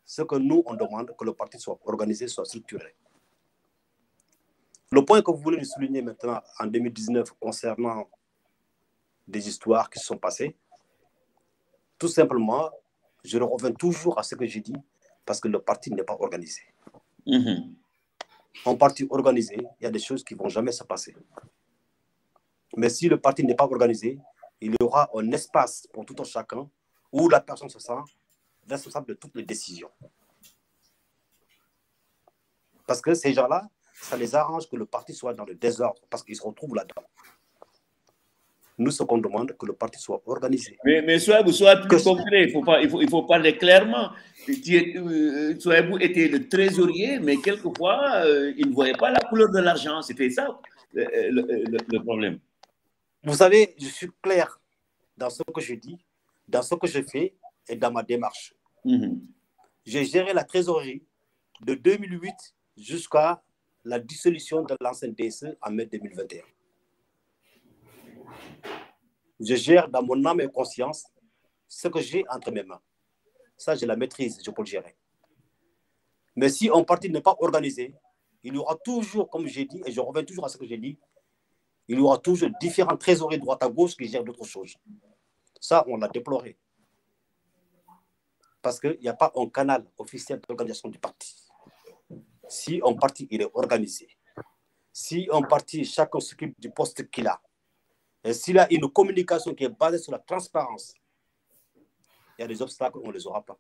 ce que nous, on demande, que le parti soit organisé, soit structuré. Le point que vous voulez nous souligner maintenant, en 2019, concernant des histoires qui se sont passées, tout simplement, je reviens toujours à ce que j'ai dit, parce que le parti n'est pas organisé. Un parti organisé, il y a des choses qui ne vont jamais se passer. Mais si le parti n'est pas organisé, il y aura un espace pour tout un chacun où la personne se sent responsable de toutes les décisions. Parce que ces gens-là, ça les arrange que le parti soit dans le désordre, parce qu'ils se retrouvent là-dedans. Nous, ce qu'on demande, que le parti soit organisé. Mais Souhaibou, sois plus concret, il faut parler clairement. Souhaibou était le trésorier, mais quelquefois, il ne voyait pas la couleur de l'argent. C'était ça le problème. Vous savez, je suis clair dans ce que je dis, dans ce que je fais et dans ma démarche. J'ai géré la trésorerie de 2008 jusqu'à la dissolution de l'ancienne DSE en mai 2021. Je gère dans mon âme et conscience ce que j'ai entre mes mains. Ça, je la maîtrise, je peux le gérer. Mais si un parti n'est pas organisé, il y aura toujours, comme j'ai dit, et je reviens toujours à ce que j'ai dit, il y aura toujours différents trésoriers de droite à gauche qui gèrent d'autres choses. Ça, on l'a déploré. Parce qu'il n'y a pas un canal officiel d'organisation du parti. Si un parti il est organisé, si un parti, chacun s'occupe du poste qu'il a, et s'il a une communication qui est basée sur la transparence, il y a des obstacles, on ne les aura pas.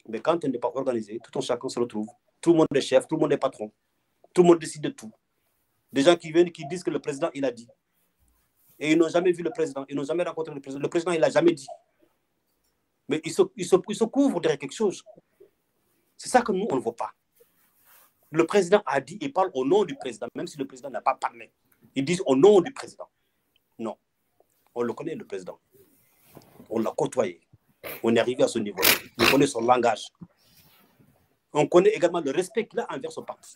Mais quand on n'est pas organisé, tout un chacun se retrouve. Tout le monde est chef, tout le monde est patron. Tout le monde décide de tout. Des gens qui viennent, qui disent que le président, il a dit. Et ils n'ont jamais vu le président, ils n'ont jamais rencontré le président. Le président, il n'a jamais dit. Mais il se couvre derrière quelque chose. C'est ça que nous, on ne voit pas. Le président a dit, il parle au nom du président, même si le président n'a pas parlé. Ils disent au nom du président. Non. On le connaît, le président. On l'a côtoyé. On est arrivé à ce niveau. On connaît son langage. On connaît également le respect qu'il a envers son parti.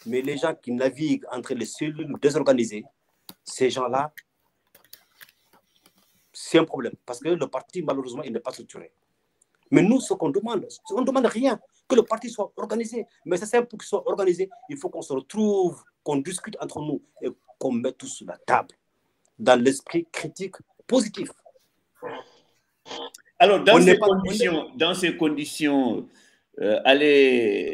Mais les gens qui naviguent entre les cellules désorganisées, ces gens-là, c'est un problème. Parce que le parti, malheureusement, il n'est pas structuré. Mais nous, ce qu'on demande, on ne demande rien. Que le parti soit organisé. Mais c'est simple, pour qu'il soit organisé, il faut qu'on se retrouve, qu'on discute entre nous et qu'on mette tout sur la table, dans l'esprit critique positif. Alors, dans ces conditions, aller